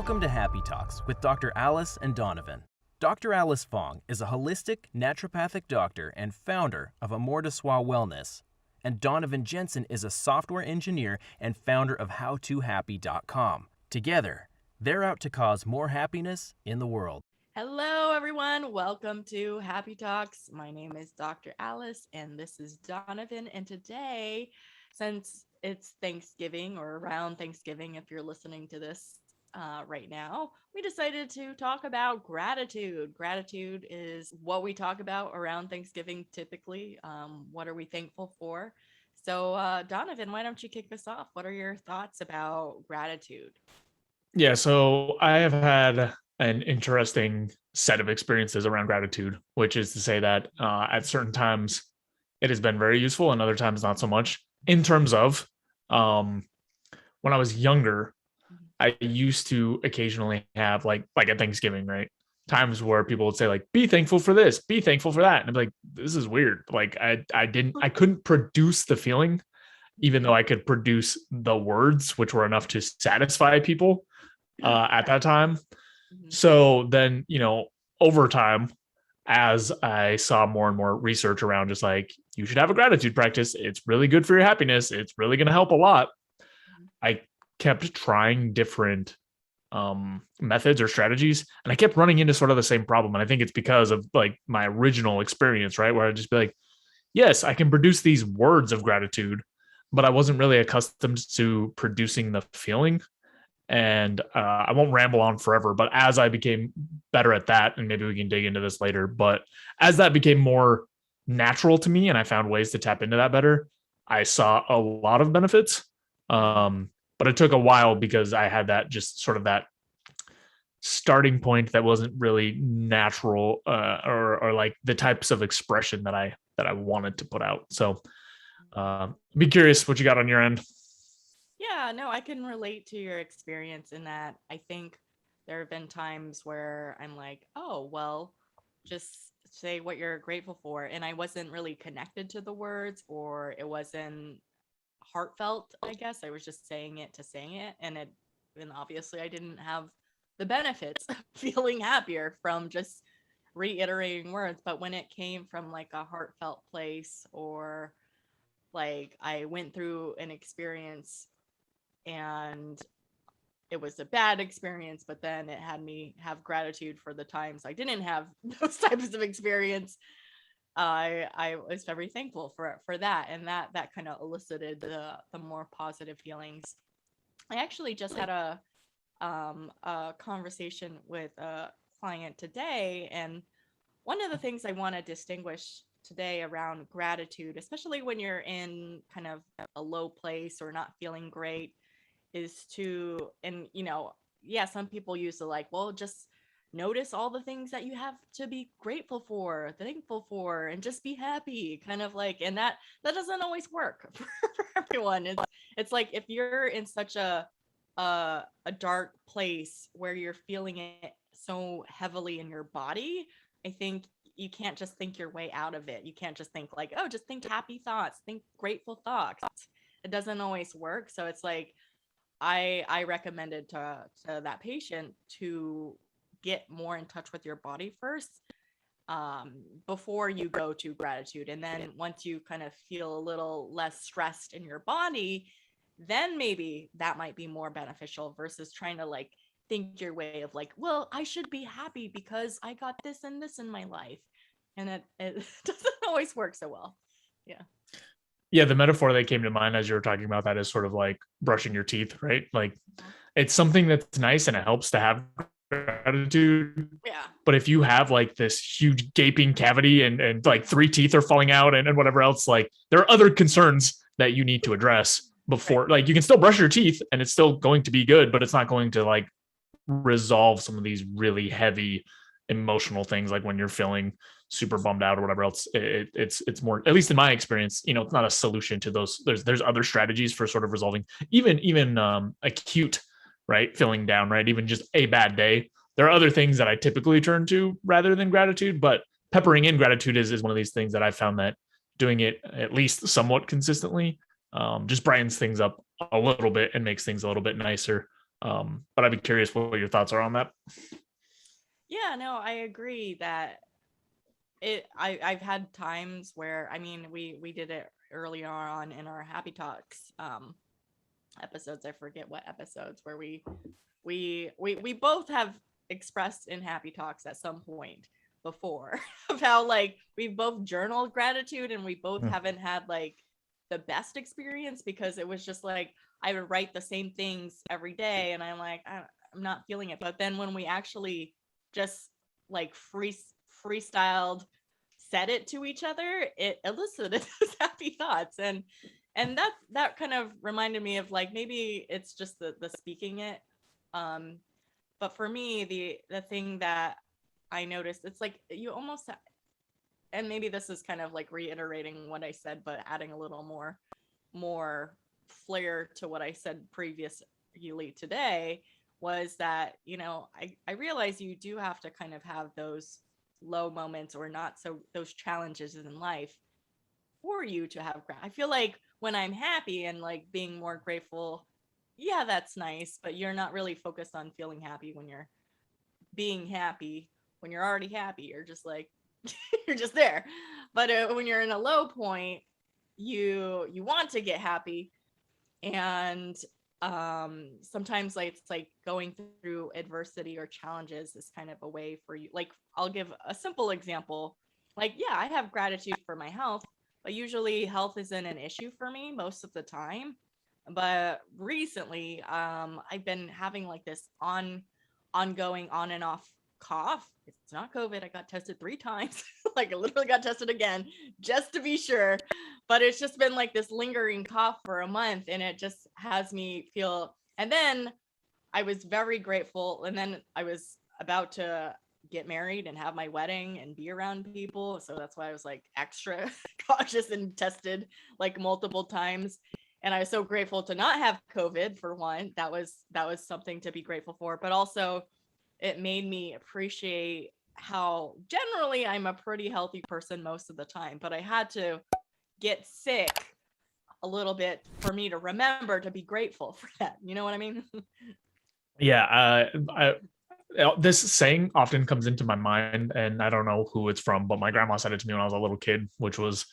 Welcome to Happy Talks with Dr. Alice and Donovan. Dr. Alice Fong is a holistic naturopathic doctor and founder of Amor de Soi Wellness. And Donovan Jensen is a software engineer and founder of HowToHappy.com. Together, they're out to cause more happiness in the world. Hello, everyone. Welcome to Happy Talks. My name is Dr. Alice, and this is Donovan. And today, since it's Thanksgiving or around Thanksgiving, if you're listening to this right now, we decided to talk about gratitude. Gratitude is what we talk about around Thanksgiving typically. What are we thankful for? So, Donovan, why don't you kick us off? What are your thoughts about gratitude? Yeah, so I have had an interesting set of experiences around gratitude, which is to say that at certain times it has been very useful and other times not so much. In terms of when I was younger, I used to occasionally have like at Thanksgiving, right? Times where people would say like, be thankful for this, be thankful for that. And I'm like, this is weird. Like I couldn't produce the feeling, even though I could produce the words, which were enough to satisfy people at that time. So then, over time, as I saw more and more research around just like, you should have a gratitude practice. It's really good for your happiness. It's really going to help a lot. I kept trying different methods or strategies, and I kept running into sort of the same problem. And I think it's because of like my original experience, right? Where I'd just be like, yes, I can produce these words of gratitude, but I wasn't really accustomed to producing the feeling. And I won't ramble on forever, but as I became better at that, and maybe we can dig into this later, but as that became more natural to me and I found ways to tap into that better, I saw a lot of benefits. But it took a while because I had that just sort of that starting point that wasn't really natural or like the types of expression that I wanted to put out. So be curious what you got on your end. Yeah, no, I can relate to your experience in that. I think there have been times where I'm like, oh, well, just say what you're grateful for. And I wasn't really connected to the words, or it wasn't heartfelt, I guess. I was just saying it to saying it. And obviously I didn't have the benefits of feeling happier from just reiterating words. But when it came from like a heartfelt place, or like I went through an experience and it was a bad experience, but then it had me have gratitude for the times I didn't have those types of experience. I was very thankful for that, and that kind of elicited the more positive feelings. I actually just had a conversation with a client today, and one of the things I want to distinguish today around gratitude, especially when you're in kind of a low place or not feeling great, is to, and yeah, some people use the like, well, just notice all the things that you have to be grateful for, thankful for, and just be happy, kind of like. And that doesn't always work for everyone. It's like if you're in such a dark place where you're feeling it so heavily in your body, I think you can't just think your way out of it. You can't just think like, oh, just think happy thoughts, think grateful thoughts. It doesn't always work. So it's like I recommended to that patient to get more in touch with your body first, before you go to gratitude. And then once you kind of feel a little less stressed in your body, then maybe that might be more beneficial versus trying to like think your way of like, well, I should be happy because I got this and this in my life. And it doesn't always work so well. Yeah. Yeah, the metaphor that came to mind as you were talking about that is sort of like brushing your teeth, right? Like it's something that's nice and it helps to have gratitude. Yeah. But if you have like this huge gaping cavity and like 3 teeth are falling out and whatever else, like there are other concerns that you need to address before, Right. like you can still brush your teeth and it's still going to be good, but it's not going to like resolve some of these really heavy emotional things, like when you're feeling super bummed out or whatever else. It's more, at least in my experience, it's not a solution to those. There's other strategies for sort of resolving even acute, right, feeling down, right, even just a bad day. There are other things that I typically turn to rather than gratitude, but peppering in gratitude is one of these things that I found that doing it at least somewhat consistently just brightens things up a little bit and makes things a little bit nicer. But I'd be curious what your thoughts are on that. Yeah, no, I agree that I've had times where, I mean, we did it earlier on in our Happy Talks episodes. I forget what episodes, where we both have expressed in Happy Talks at some point before of how, like, we've both journaled gratitude and we both Hmm. haven't had like the best experience, because it was just like I would write the same things every day and I'm like, I'm not feeling it. But then when we actually just like freestyled, said it to each other, it elicited those happy thoughts. And that kind of reminded me of, like, maybe it's just the speaking it. um but for me, the thing that I noticed, it's like you almost, and maybe this is kind of like reiterating what I said but adding a little more flair to what I said previously today, was that, I realize you do have to kind of have those low moments, or not so, those challenges in life, for you to have I feel like when I'm happy and like being more grateful, yeah, that's nice, but you're not really focused on feeling happy when you're being happy. When you're already happy, you're just like you're just there. But when you're in a low point, you want to get happy. And sometimes, like, it's like going through adversity or challenges is kind of a way for you. Like, I'll give a simple example. Like, yeah, I have gratitude for my health, but usually health isn't an issue for me most of the time. But recently, I've been having like this ongoing on and off cough. It's not COVID. I got tested 3 times. Like, I literally got tested again just to be sure. But it's just been like this lingering cough for a month, and it just has me feel. And then I was very grateful, and then I was about to get married and have my wedding and be around people, so that's why I was like extra cautious and tested like multiple times. And I was so grateful to not have COVID, for one. That was something to be grateful for, but also it made me appreciate how generally I'm a pretty healthy person most of the time, but I had to get sick a little bit for me to remember to be grateful for that. You know what I mean? Yeah, this saying often comes into my mind, and I don't know who it's from, but my grandma said it to me when I was a little kid, which was,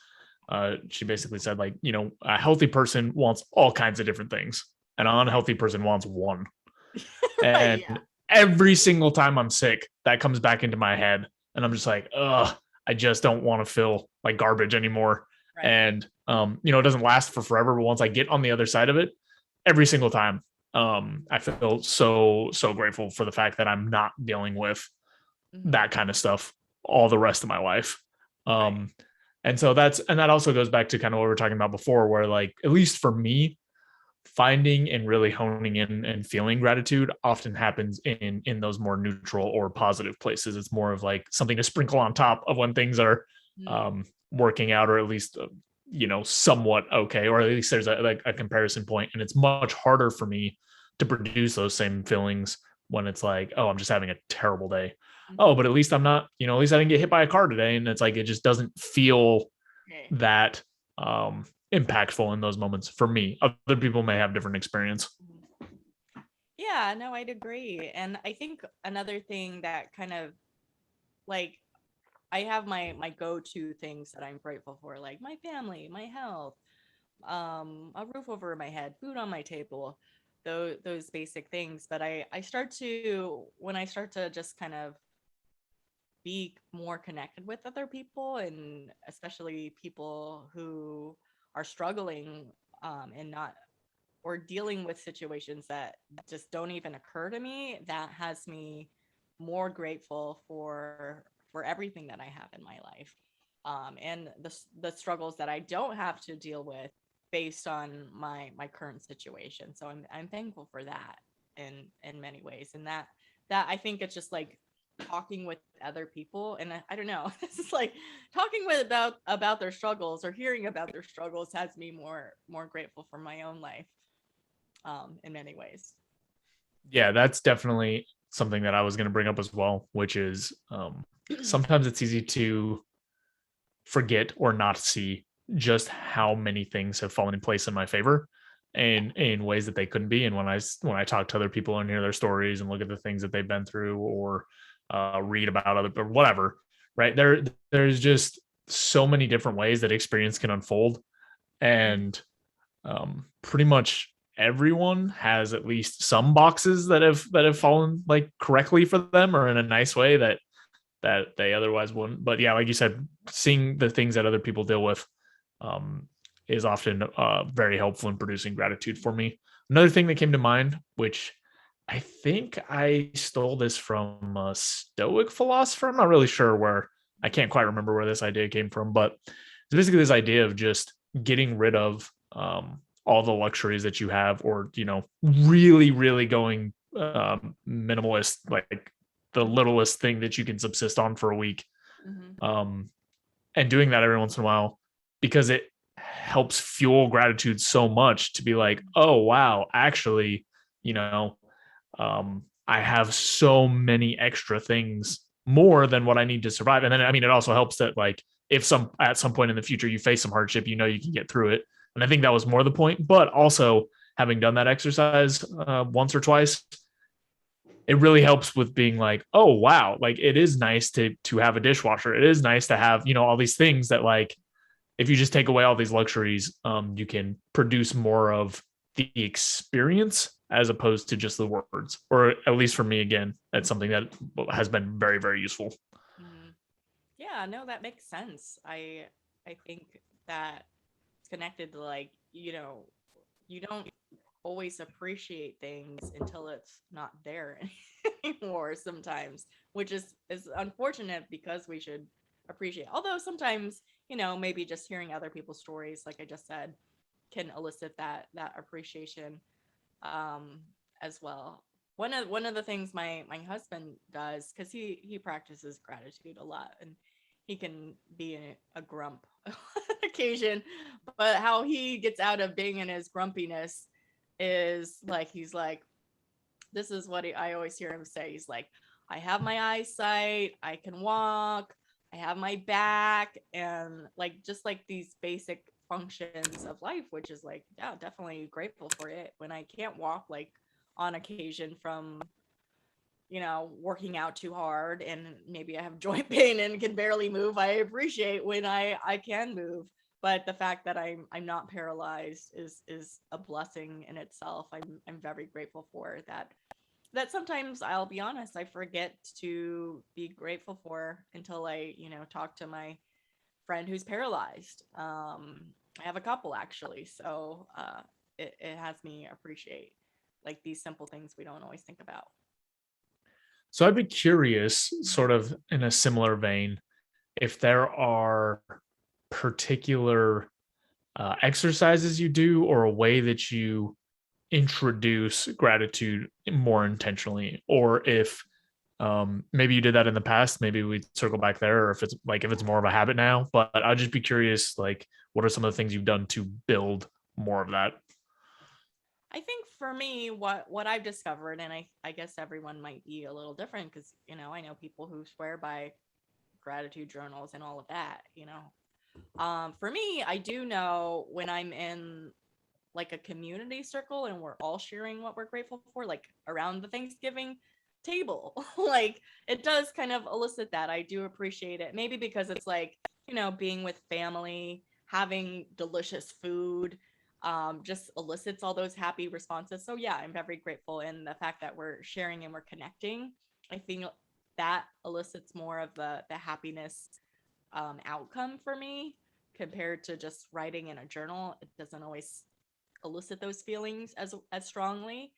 she basically said, like, a healthy person wants all kinds of different things, and an Right. unhealthy person wants one. Right. And Yeah. every single time I'm sick, that comes back into my head, and I'm just like, ugh, I just don't want to feel like garbage anymore. Right. And it doesn't last for forever, but once I get on the other side of it, every single time, I feel so grateful for the fact that I'm not dealing with Hmm. that kind of stuff all the rest of my life. Right. Um, and so that also goes back to kind of what we were talking about before, where, like, at least for me, finding and really honing in and feeling gratitude often happens in those more neutral or positive places. It's more of like something to sprinkle on top of when things are Mm. working out, or at least somewhat okay, or at least there's a comparison point. And it's much harder for me to produce those same feelings when it's like, oh, I'm just having a terrible day. Oh, Hmm. but at least I'm not, at least I didn't get hit by a car today. And it's like, it just doesn't feel Okay. that impactful in those moments for me. Other people may have different experience. Mhm. Yeah, no, I'd agree. And I think another thing that kind of, like, I have my go-to things that I'm grateful for, like my family, my health, a roof over my head, food on my table, those basic things. But I start to, when I start to just kind of be more connected with other people, and especially people who are struggling, and not, or dealing with situations that just don't even occur to me, that has me more grateful for everything that I have in my life, and the struggles that I don't have to deal with based on my current situation. So I'm thankful for that in many ways. And that I think it's just like talking with other people, and I don't know, it's just like talking with about their struggles or hearing about their struggles has me more grateful for my own life, in many ways. Yeah, that's definitely something that I was going to bring up as well, which is sometimes it's easy to forget or not see just how many things have fallen in place in my favor. in ways that they couldn't be. And when I talk to other people and hear their stories and look at the things that they've been through, or read about other or whatever, right? There's just so many different ways that experience can unfold, and pretty much everyone has at least some boxes that have fallen like correctly for them, or in a nice way that they otherwise wouldn't. But yeah, like you said, seeing the things that other people deal with um, is often very helpful in producing gratitude for me. Another thing that came to mind, which I think I stole this from a Stoic philosopher. I'm not really sure where. I can't quite remember where this idea came from, but it's basically this idea of just getting rid of all the luxuries that you have, or really, really going minimalist, like the littlest thing that you can subsist on for a week, Mhm. um, and doing that every once in a while, because it helps fuel gratitude so much, to be like, oh wow, actually, you know, I have so many extra things more than what I need to survive. And then, I mean, it also helps that, like, if at some point in the future you face some hardship, you can get through it. And I think that was more the point. But also, having done that exercise once or twice, it really helps with being like, oh wow, like it is nice to have a dishwasher. It is nice to have all these things that, like, if you just take away all these luxuries, you can produce more of the experience as opposed to just the words. Or at least for me, again, that's something that has been very, very useful. Mhm. Yeah, no, that makes sense. I think that it's connected to, like, you don't always appreciate things until it's not there anymore sometimes, which is unfortunate, because we should appreciate. Although sometimes, maybe just hearing other people's stories, like I just said, can elicit that appreciation um as well. One of the things my husband does, because he practices gratitude a lot, and he can be a grump on occasion, but how he gets out of being in his grumpiness is, like, he's like, this is what I always hear him say. He's like, I have my eyesight, I can walk, I have my back, and, like, just like these basic functions of life, which is like, yeah, definitely grateful for it. When I can't walk, like, on occasion from working out too hard, and maybe I have joint pain and can barely move, I appreciate when I can move. But the fact that I'm not paralyzed is a blessing in itself. I'm very grateful for that. Sometimes, I'll be honest, I forget to be grateful for until I talk to my friend who's paralyzed. I have a couple, actually, so it has me appreciate, like, these simple things we don't always think about. So I'd be curious, sort of in a similar vein, if there are particular exercises you do, or a way that you introduce gratitude more intentionally, or if maybe you did that in the past, maybe we circle back there, or if it's more of a habit now. But I'd just be curious, like, what are some of the things you've done to build more of that? I think for me, what I've discovered, and I guess everyone might be a little different, because I know people who swear by gratitude journals and all of that. For me, I do know when I'm in, like, a community circle and we're all sharing what we're grateful for, like around the Thanksgiving table, like, it does kind of elicit that. I do appreciate it. Maybe because it's like, being with family, having delicious food, just elicits all those happy responses. So yeah, I'm very grateful. And the fact that we're sharing and we're connecting, I think that elicits more of the happiness outcome for me, compared to just writing in a journal. It doesn't always elicit those feelings as strongly.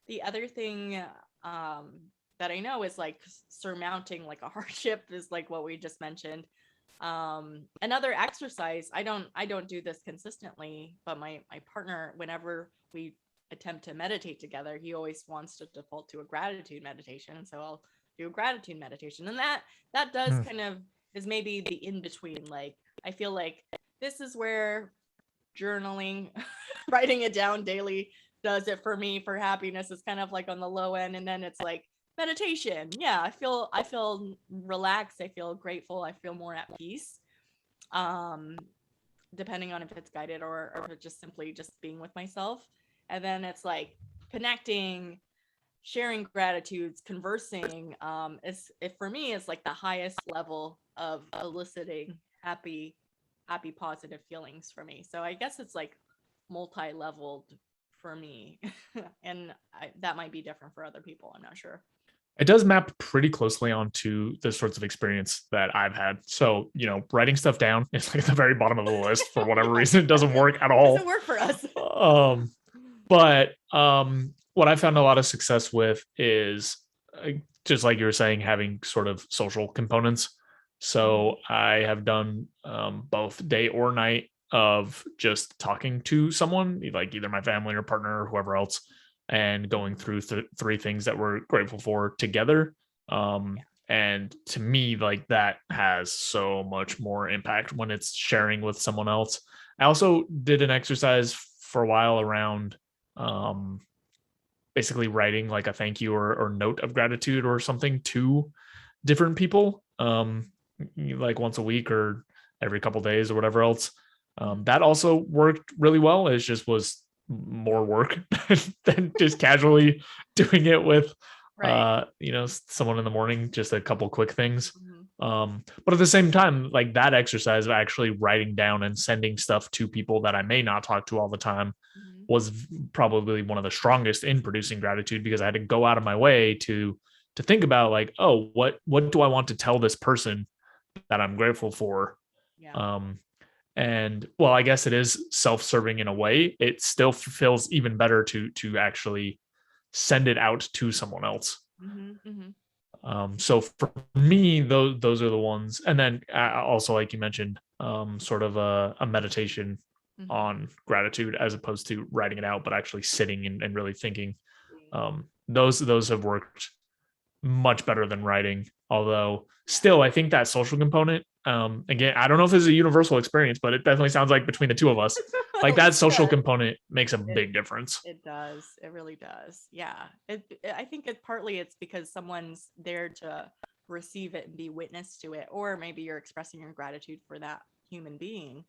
The other thing um, that I know is, like, surmounting, like, a hardship, is like what we just mentioned. Another exercise. I don't do this consistently, but my partner, whenever we attempt to meditate together, he always wants to default to a gratitude meditation. So I'll do a gratitude meditation, and that does Hmm. kind of is maybe the in between. Like, I feel like this is where journaling, writing it down daily, does it for me. For happiness, is kind of like on the low end, and then it's like meditation. Yeah, I feel relaxed, I feel grateful, I feel more at peace. um depending on if it's guided or if it's just simply just being with myself. And then it's like connecting, sharing gratitudes, conversing. It for me is like the highest level of eliciting happy, positive feelings for me. So I guess it's like multi-leveled for me, and that might be different for other people. I'm not sure. It does map pretty closely onto the sorts of experience that I've had. So, writing stuff down is like at the very bottom of the list for whatever reason. It doesn't work at all. Doesn't work for us. But what I found a lot of success with is just like you were saying, having sort of social components. So I have done both day or night of just talking to someone, like either my family or partner or whoever else, and going through three things that we're grateful for together. And to me, like that has so much more impact when it's sharing with someone else. I also did an exercise for a while around basically writing like a thank you or note of gratitude or something to different people, like once a week or every couple days or whatever else. That also worked really well. It just was more work than just casually doing it with Right. someone in the morning, just a couple quick things. Mhm. But at the same time, like that exercise of actually writing down and sending stuff to people that I may not talk to all the time Mhm. was probably one of the strongest in producing gratitude, because I had to go out of my way to think about like, oh, what do I want to tell this person that I'm grateful for? Yeah. Um, and well, I guess it is self-serving in a way. It still feels even better to actually send it out to someone else. Mhm. Mhm. So for me, those are the ones. And then also, like you mentioned, sort of a meditation Mhm. on gratitude as opposed to writing it out, but actually sitting and really thinking. See. Those have worked much better than writing. Although Yeah. still, I think that social component, again, I don't know if it's a universal experience, but it definitely sounds like between the two of us, like that social Sure. component makes a It big difference. it does. It really does. Yeah. I think it's because someone's there to receive it and be witness to it, or maybe you're expressing your gratitude for that human being.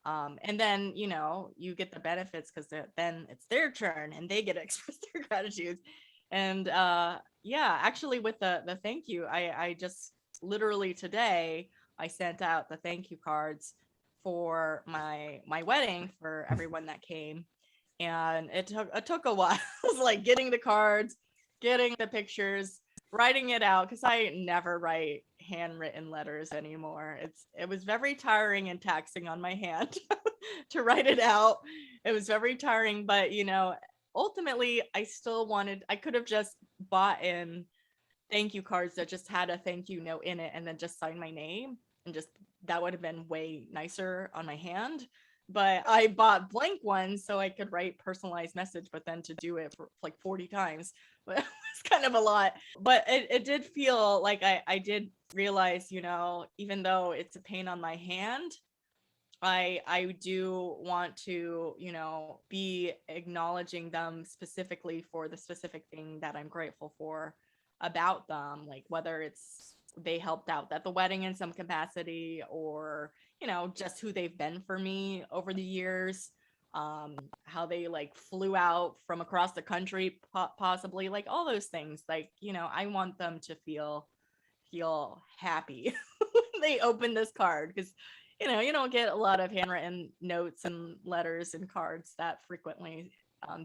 And then you get the benefits because then it's their turn and they get to express their gratitude. And yeah, actually, with the thank you, I just literally today I sent out the thank you cards for my wedding for everyone that came, and it took a while. It was like getting the cards, getting the pictures, writing it out, because I never write handwritten letters anymore. It was very tiring and taxing on my hand to write it out. It was very tiring, but ultimately I could have just bought in thank you cards that just had a thank you note in it and then just signed my name, and just that would have been way nicer on my hand. But I bought blank ones so I could write personalized message, but then to do it for like 40 times, but it was kind of a lot. But it did feel like I did realize, even though it's a pain on my hand, I do want to, be acknowledging them specifically for the specific thing that I'm grateful for about them, like whether it's they helped out at the wedding in some capacity, or just who they've been for me over the years, how they like flew out from across the country, possibly, like all those things, like I want them to feel happy when they open this card, because you don't get a lot of handwritten notes and letters and cards that frequently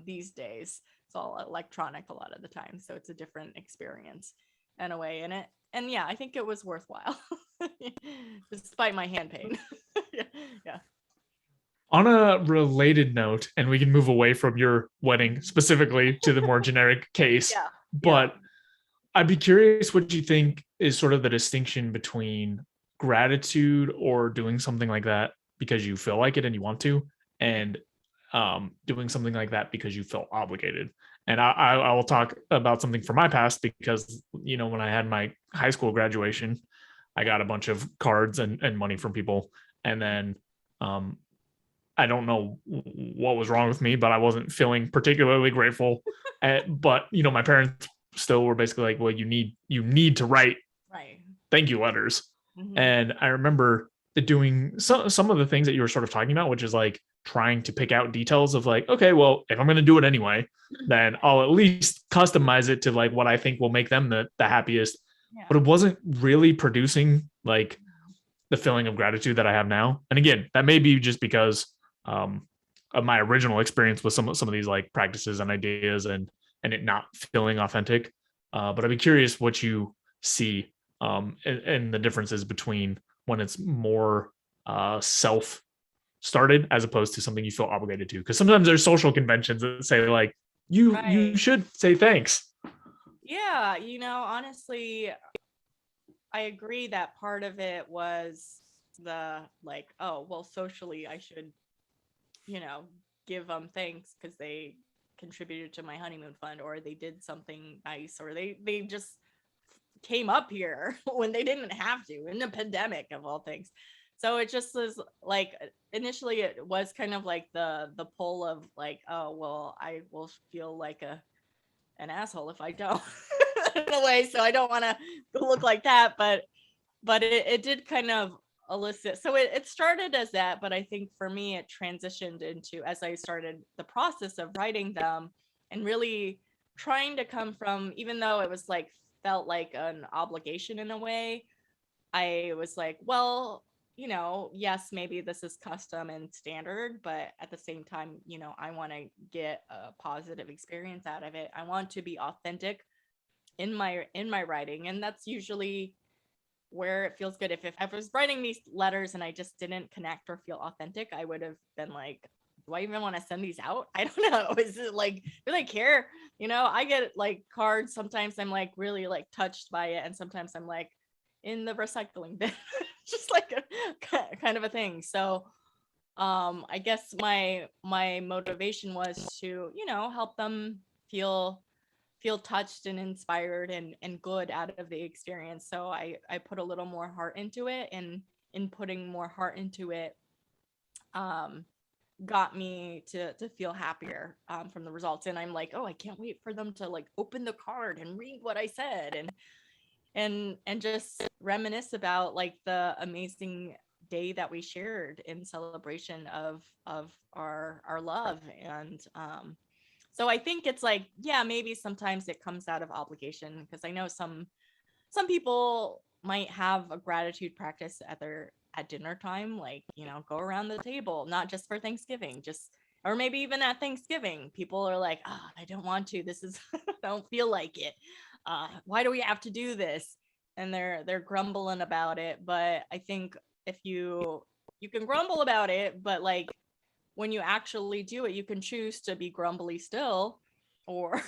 these days. It's all electronic a lot of the time, so it's a different experience in a way. And yeah, I think it was worthwhile, despite my hand pain. Yeah. On a related note, and we can move away from your wedding specifically to the more generic case, Yeah. Yeah. but I'd be curious what you think is sort of the distinction between gratitude or doing something like that because you feel like it and you want to, and doing something like that because you feel obligated. And I will talk about something from my past because, when I had my high school graduation, I got a bunch of cards and money from people. And then um, I don't know what was wrong with me, but I wasn't feeling particularly grateful. But my parents still were basically like, "Well, you need to write Right. thank you letters." Hmm. And I remember doing some of the things that you were sort of talking about, which is like trying to pick out details of like, okay, well, if I'm going to do it anyway, then I'll at least customize it to like what I think will make them the happiest. Yeah. But it wasn't really producing like the feeling of gratitude that I have now. And again, that may be just because of my original experience with some of these like practices and ideas and it not feeling authentic. But I'd be curious what you see and the differences between when it's more self started as opposed to something you feel obligated to. Because sometimes there's social conventions that say like you Right. should say thanks. Yeah, honestly, I agree that part of it was the like, oh, well, socially, I should, give them thanks because they contributed to my honeymoon fund, or they did something nice, or they just came up here when they didn't have to in the pandemic of all things. So it just was like initially it was kind of like the pull of like, oh well, I will feel like an asshole if I don't in a way. So I don't want to look like that, but it did kind of elicit. So it started as that, but I think for me it transitioned into, as I started the process of writing them and really trying to come from, even though it was like felt like an obligation in a way, I was like, well, yes, maybe this is custom and standard, but at the same time, I want to get a positive experience out of it. I want to be authentic in my writing, and that's usually where it feels good. If I was writing these letters and I just didn't connect or feel authentic, I would have been like, do I even want to send these out? I don't know. Is it like, do they care? I get like cards. Sometimes I'm like really like touched by it. And sometimes I'm like in the recycling bin, just like a kind of a thing. So I guess my motivation was to, help them feel touched and inspired and good out of the experience. So I put a little more heart into it, and in putting more heart into it got me to feel happier from the results. And I'm like, oh, I can't wait for them to like open the card and read what I said and just reminisce about like the amazing day that we shared in celebration of our love. And so I think it's like, yeah, maybe sometimes it comes out of obligation, because I know some people might have a gratitude practice at dinner time, like, go around the table, not just for Thanksgiving, just, or maybe even at Thanksgiving, people are like, oh, I don't want to, this is, I don't feel like it. Why do we have to do this? And they're grumbling about it. But I think if you can grumble about it, but like when you actually do it, you can choose to be grumbly still, or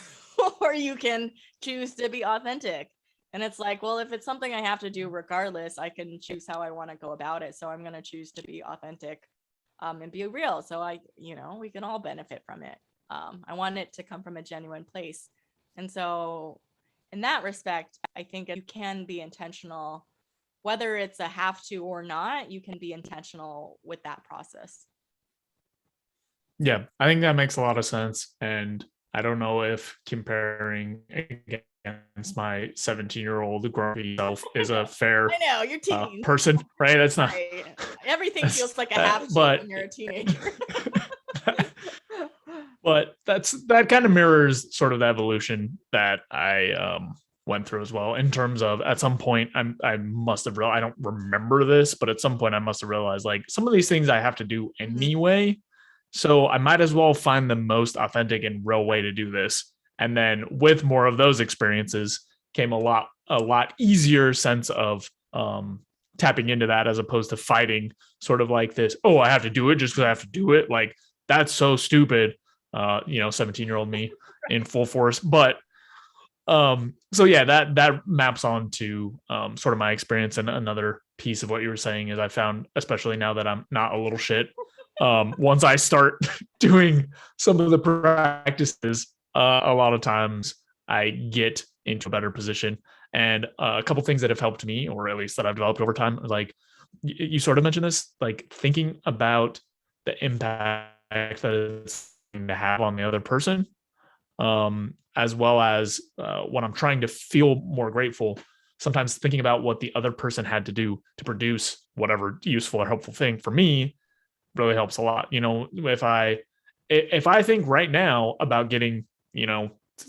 or you can choose to be authentic. And it's like, well, if it's something I have to do regardless, I can choose how I want to go about it. So I'm going to choose to be authentic and be real. So we can all benefit from it. I want it to come from a genuine place. And so in that respect, I think you can be intentional, whether it's a have to or not, you can be intentional with that process. Yeah, I think that makes a lot of sense. And I don't know if comparing against my 17-year-old grumpy self is a fair I know, you're teen. person, right? That's not right. Everything feels like a have to but when you're a teenager. but that kind of mirrors sort of the evolution that I went through as well, in terms of at some point I must have realized, I don't remember this, but at some point I must have realized like some of these things I have to do anyway. So I might as well find the most authentic and real way to do this. And then with more of those experiences came a lot easier sense of tapping into that, as opposed to fighting sort of like this, oh, I have to do it just because I have to do it. Like that's so stupid. 17-year-old me in full force. But so yeah, that maps on to sort of my experience. And another piece of what you were saying is I found, especially now that I'm not a little shit, once I start doing some of the practices, a lot of times I get into a better position. And a couple things that have helped me, or at least that I've developed over time, like you sort of mentioned this, like thinking about the impact that it's going to have on the other person, as well as when I'm trying to feel more grateful, sometimes thinking about what the other person had to do to produce whatever useful or helpful thing for me really helps a lot. If I think right now about getting,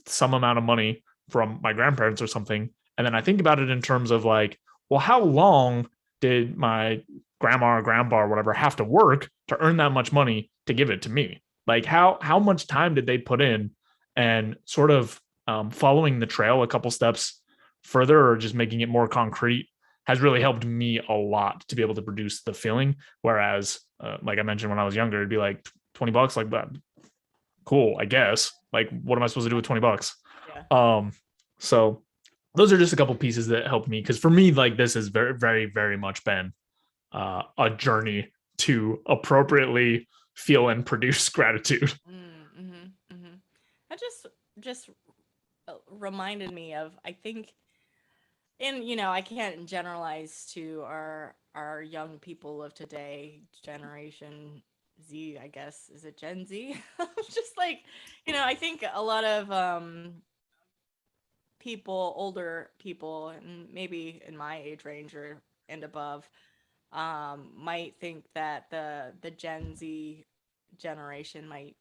some amount of money from my grandparents or something, and then I think about it in terms of like, well, how long did my grandma or grandpa or whatever have to work to earn that much money to give it to me? Like how much time did they put in, and sort of following the trail a couple steps further, or just making it more concrete, has really helped me a lot to be able to produce the feeling. Whereas, like I mentioned, when I was younger, it'd be like $20, like that. Cool, I guess. Like, what am I supposed to do with $20? Yeah. So those are just a couple pieces that helped me, because for me, like, this has very, very, very much been a journey to appropriately feel and produce gratitude. That just reminded me of, I think, and I can't generalize to our young people of today, generation Z, I guess. Is it Gen Z? Just like, I think a lot of people, older people, and maybe in my age range or and above, might think that the Gen Z generation might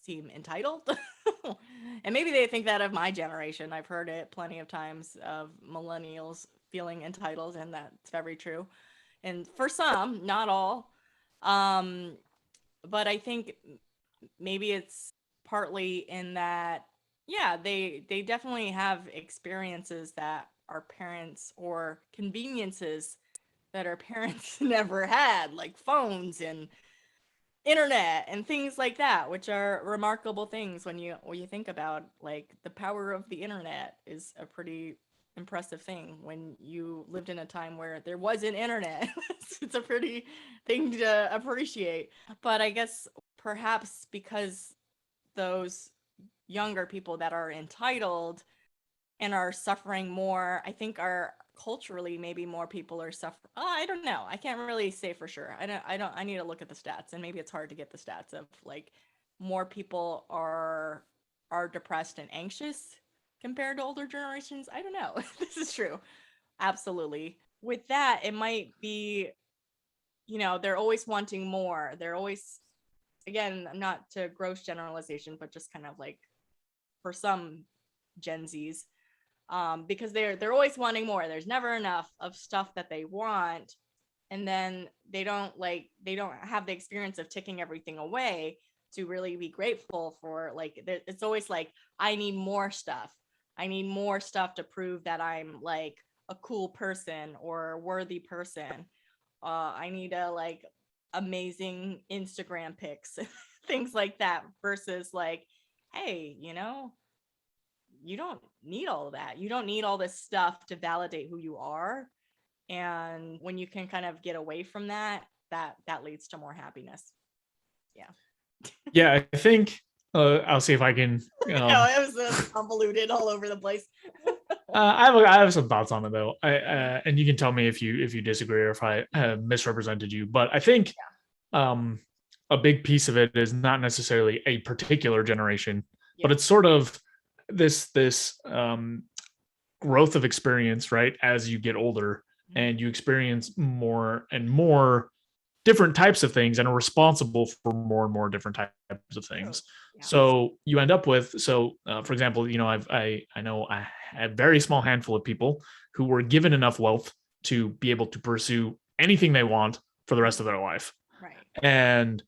seem entitled. And maybe they think that of my generation. I've heard it plenty of times of millennials feeling entitled, and that's very true. And for some, not all. Um, but I think maybe it's partly in that, yeah, they definitely have experiences that our parents, or conveniences that our parents never had, like phones and internet and things like that, which are remarkable things when you think about, like, the power of the internet is a pretty impressive thing when you lived in a time where there wasn't internet. It's a pretty thing to appreciate. But I guess perhaps because those younger people that are entitled and are suffering more, I think are culturally, maybe more people are suffering. I don't know. I can't really say for sure. I need to look at the stats, and maybe it's hard to get the stats of, like, more people are depressed and anxious compared to older generations. I don't know. This is true. Absolutely. With that, it might be, they're always wanting more. They're always, again, not to gross generalization, but just kind of like for some Gen Zs, because they're always wanting more. There's never enough of stuff that they want, and then they don't have the experience of taking everything away to really be grateful for. Like, it's always like, I need more stuff. I need more stuff to prove that I'm, like, a cool person or a worthy person. I need a, like, amazing Instagram pics, things like that, versus like, hey, you don't need all of that. You don't need all this stuff to validate who you are. And when you can kind of get away from that, that leads to more happiness. Yeah. Yeah, I think I'll see if I can. No, it was convoluted all over the place. I have some thoughts on it though, and you can tell me if you disagree or if I have misrepresented you. But I think a big piece of it is not necessarily a particular generation, but it's sort of this growth of experience, right? As you get older and you experience more and more different types of things and are responsible for more and more different types of things. So you end up with, for example, I know a very small handful of people who were given enough wealth to be able to pursue anything they want for the rest of their life. Right. And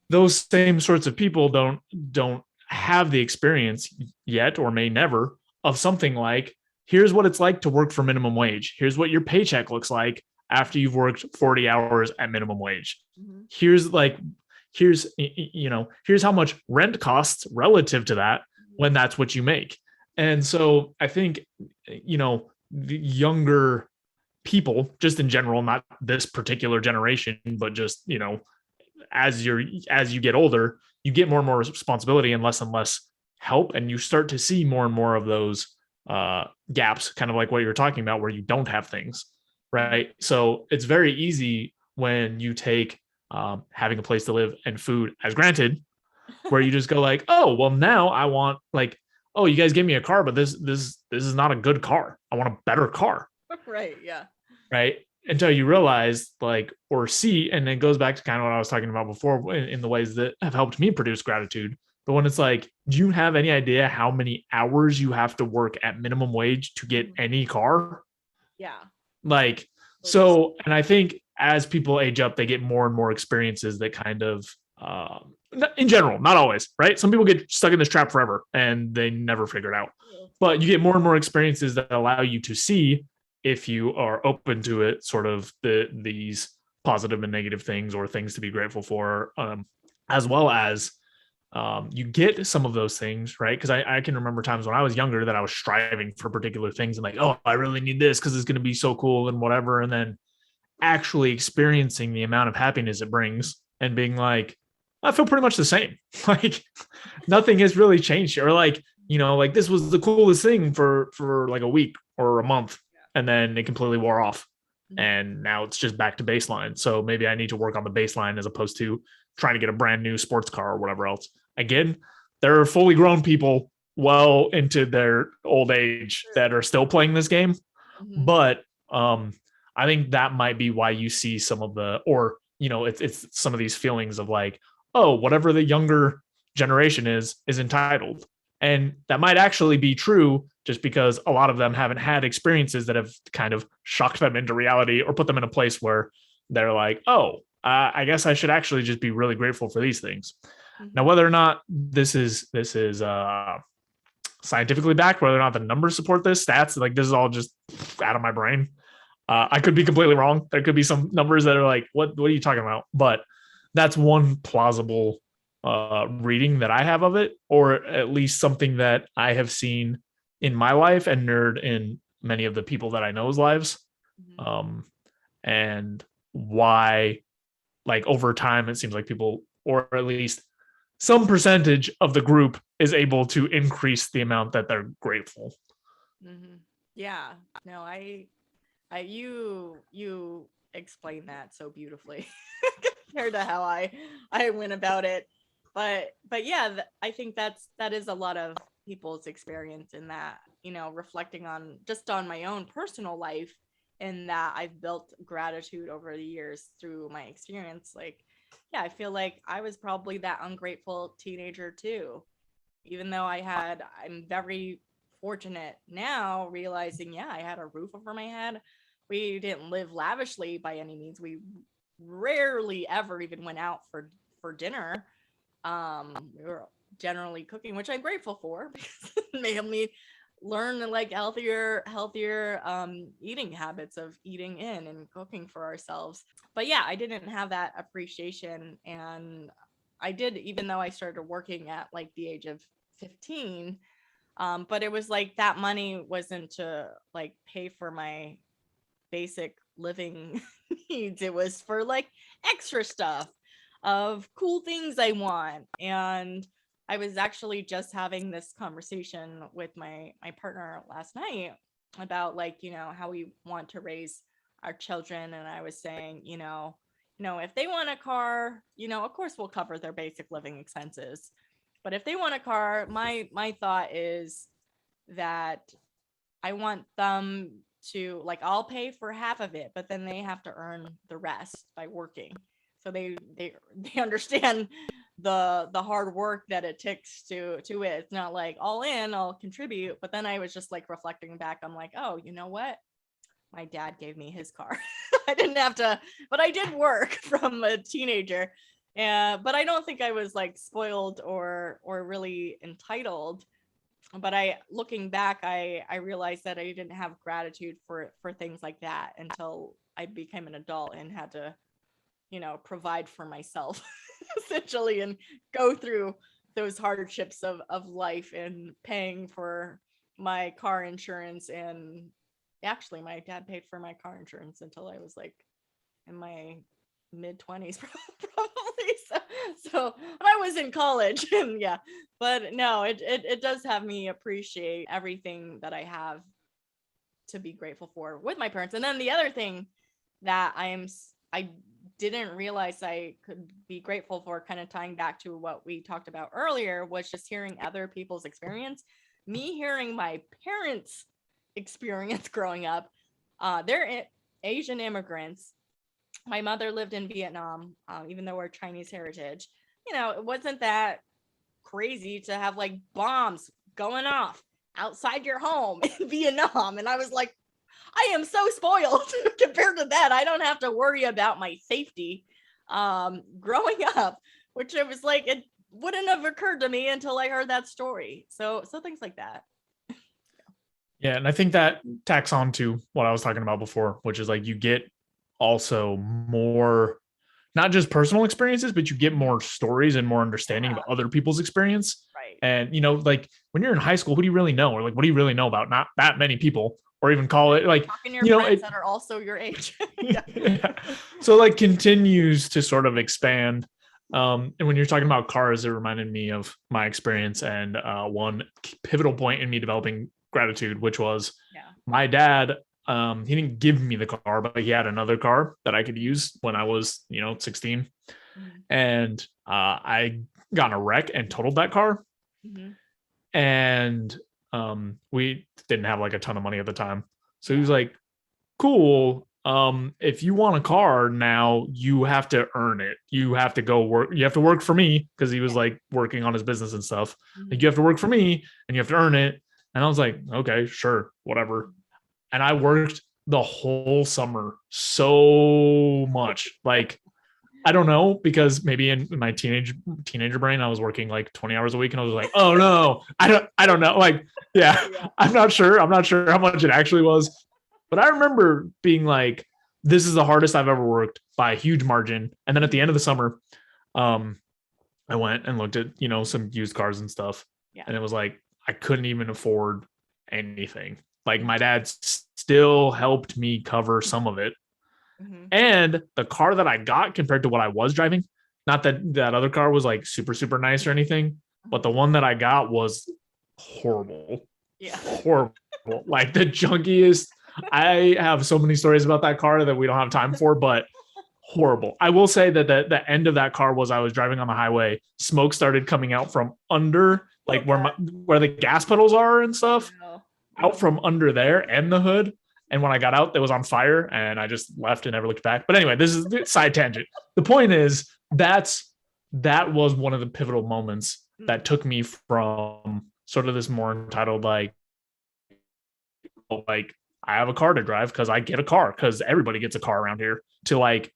those same sorts of people don't have the experience yet, or may never, of something like, here's what it's like to work for minimum wage. Here's what your paycheck looks like after you've worked 40 hours at minimum wage. Mm-hmm. Here's how much rent costs relative to that when that's what you make. And so I think, the younger people, just in general, not this particular generation, but just, as you get older, you get more and more responsibility and less help. And you start to see more and more of those gaps, kind of like what you're talking about, where you don't have things, right? So it's very easy when you take having a place to live and food as granted, where you just go like, oh, well, now I want, like, oh, you guys gave me a car, but this is not a good car. I want a better car. Right. Yeah. Right. Until you realize, like, or see, and it goes back to kind of what I was talking about before in the ways that have helped me produce gratitude. But when it's like, do you have any idea how many hours you have to work at minimum wage to get any car? Yeah. Like, Totally. so, and I think as people age up, they get more and more experiences that kind of, in general, not always, right? Some people get stuck in this trap forever and they never figure it out. But you get more and more experiences that allow you to see, if you are open to it, sort of these positive and negative things or things to be grateful for, as well as you get some of those things, right? Because I can remember times when I was younger that I was striving for particular things and like, oh, I really need this because it's going to be so cool and whatever. And then actually experiencing the amount of happiness it brings and being like, I feel pretty much the same. Like nothing has really changed. Or like, like this was the coolest thing for like a week or a month. And then it completely wore off. And now it's just back to baseline. So maybe I need to work on the baseline as opposed to trying to get a brand new sports car or whatever else. Again, there are fully grown people well into their old age that are still playing this game. But I think that might be why you see some of the, or, it's some of these feelings of like, oh, whatever the younger generation is entitled. And that might actually be true just because a lot of them haven't had experiences that have kind of shocked them into reality or put them in a place where they're like, oh, I guess I should actually just be really grateful for these things. Now, whether or not this is scientifically backed, whether or not the numbers support this, stats, like this is all just out of my brain. I could be completely wrong. There could be some numbers that are like, what are you talking about? But that's one plausible reading that I have of it, or at least something that I have seen in my life and nerd in many of the people that I know's lives. And why, like over time, it seems like people, or at least some percentage of the group, is able to increase the amount that they're grateful. Yeah. No, you explained that so beautifully compared to how I went about it. But yeah, I think that is a lot of people's experience in that, reflecting on just on my own personal life, and that I've built gratitude over the years through my experience. Like, yeah, I feel like I was probably that ungrateful teenager too, even though I'm very fortunate now realizing, yeah, I had a roof over my head. We didn't live lavishly by any means. We rarely ever even went out for dinner. We were generally cooking, which I'm grateful for because it made me learn like healthier eating habits of eating in and cooking for ourselves. But yeah, I didn't have that appreciation, and I did, even though I started working at like the age of 15. But it was like that money wasn't to like pay for my basic living needs. It was for like extra stuff of cool things I want. And I was actually just having this conversation with my partner last night about like, how we want to raise our children. And I was saying, if they want a car, of course we'll cover their basic living expenses. But if they want a car, my thought is that I want them to, like, I'll pay for half of it, but then they have to earn the rest by working. So they understand the hard work that it takes to it. It's not like all in, I'll contribute. But then I was just like reflecting back. I'm like, oh, you know what? My dad gave me his car. I didn't have to, but I did work from a teenager. But I don't think I was like spoiled or really entitled. But looking back, I realized that I didn't have gratitude for things like that until I became an adult and had to, provide for myself essentially, and go through those hardships of life and paying for my car insurance. And actually my dad paid for my car insurance until I was like in my mid-20s probably. So when I was in college. And yeah, but no, it does have me appreciate everything that I have to be grateful for with my parents. And then the other thing that I didn't realize I could be grateful for, kind of tying back to what we talked about earlier, was just hearing other people's experience. me hearing my parents' experience growing up. They're Asian immigrants. My mother lived in Vietnam, even though we're Chinese heritage. It wasn't that crazy to have like bombs going off outside your home in Vietnam. And I was like, I am so spoiled compared to that. I don't have to worry about my safety growing up, which it was like, it wouldn't have occurred to me until I heard that story. So things like that. Yeah, and I think that tacks on to what I was talking about before, which is like you get also more, not just personal experiences, but you get more stories and more understanding of other people's experience. Right. And like when you're in high school, who do you really know? Or like what do you really know about? Not that many people, or even college. Like talking to your friends that are also your age. Yeah. So like continues to sort of expand. And when you're talking about cars, it reminded me of my experience and one pivotal point in me developing gratitude, which was my dad. He didn't give me the car, but he had another car that I could use when I was, 16. And I got in a wreck and totaled that car. And we didn't have like a ton of money at the time. So he was like, cool. If you want a car now, you have to earn it. You have to go work. You have to work for me, because he was like working on his business and stuff. Like you have to work for me and you have to earn it. And I was like, okay, sure, whatever. And I worked the whole summer so much. Like, I don't know, because maybe in my teenager brain, I was working like 20 hours a week, and I was like, oh no, I don't know. Like, yeah, I'm not sure how much it actually was. But I remember being like, this is the hardest I've ever worked by a huge margin. And then at the end of the summer, I went and looked at, some used cars and stuff. Yeah. And it was like, I couldn't even afford anything. Like my dad still helped me cover some of it. And the car that I got compared to what I was driving, not that other car was like super, super nice or anything, but the one that I got was horrible. Yeah. Horrible. Like the junkiest. I have so many stories about that car that we don't have time for, but horrible. I will say that the end of that car was I was driving on the highway. Smoke started coming out from under, like where the gas pedals are and stuff, out from under there and the hood. And when I got out, it was on fire, and I just left and never looked back. But anyway, this is a side tangent. The point is that was one of the pivotal moments that took me from sort of this more entitled, like I have a car to drive because I get a car because everybody gets a car around here, to like,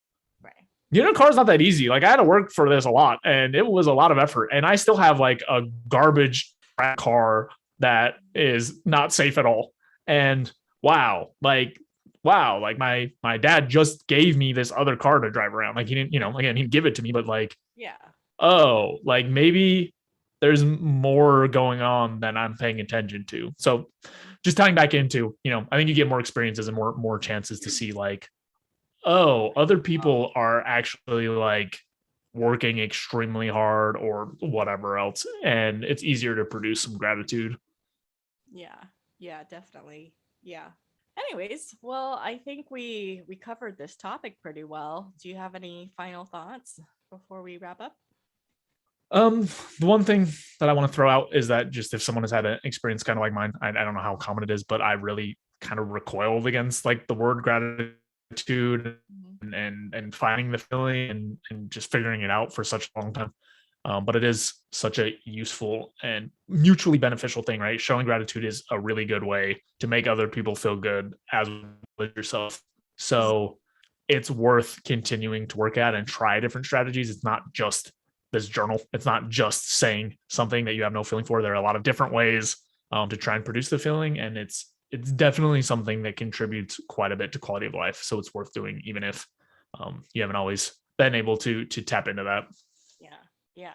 a car's not that easy. Like I had to work for this a lot, and it was a lot of effort. And I still have like a garbage car that is not safe at all. And wow, like my dad just gave me this other car to drive around. Like he didn't, again, he'd give it to me, but like, oh, like maybe there's more going on than I'm paying attention to. So just tying back into, I think you get more experiences and more chances to see like, oh, other people are actually like working extremely hard or whatever else. And it's easier to produce some gratitude. Yeah, definitely. Yeah. Anyways, well, I think we covered this topic pretty well. Do you have any final thoughts before we wrap up? The one thing that I want to throw out is that just if someone has had an experience kind of like mine, I don't know how common it is, but I really kind of recoiled against like the word gratitude and finding the feeling and just figuring it out for such a long time. But it is such a useful and mutually beneficial thing, right? Showing gratitude is a really good way to make other people feel good as with yourself. So it's worth continuing to work at and try different strategies. It's not just this journal. It's not just saying something that you have no feeling for. There are a lot of different ways to try and produce the feeling. And it's definitely something that contributes quite a bit to quality of life. So it's worth doing, even if you haven't always been able to tap into that. Yeah.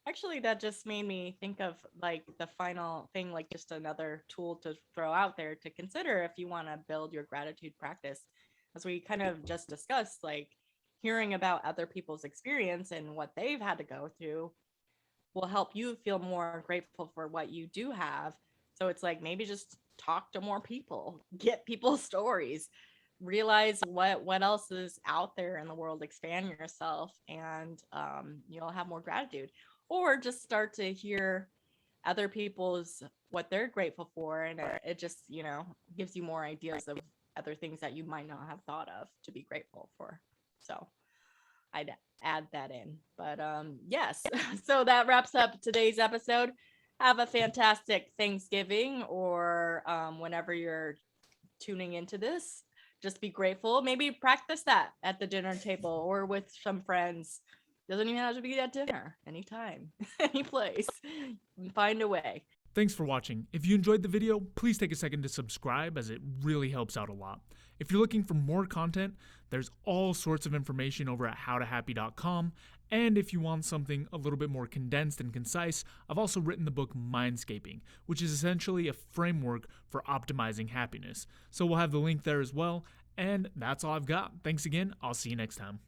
Actually, that just made me think of like the final thing, like just another tool to throw out there to consider if you want to build your gratitude practice. As we kind of just discussed, like hearing about other people's experience and what they've had to go through will help you feel more grateful for what you do have. So it's like maybe just talk to more people, get people's stories, realize what else is out there in the world, expand yourself, and you'll have more gratitude. Or just start to hear other people's what they're grateful for, and it just, gives you more ideas of other things that you might not have thought of to be grateful for. So I'd add that in. But yes, so that wraps up today's episode. Have a fantastic Thanksgiving, or whenever you're tuning into this. Just be grateful. Maybe practice that at the dinner table or with some friends. Doesn't even have to be at dinner. Anytime, any place. Find a way. Thanks for watching. If you enjoyed the video, please take a second to subscribe, as it really helps out a lot. If you're looking for more content, there's all sorts of information over at howtohappy.com. And if you want something a little bit more condensed and concise, I've also written the book Mindscaping, which is essentially a framework for optimizing happiness. So we'll have the link there as well. And that's all I've got. Thanks again. I'll see you next time.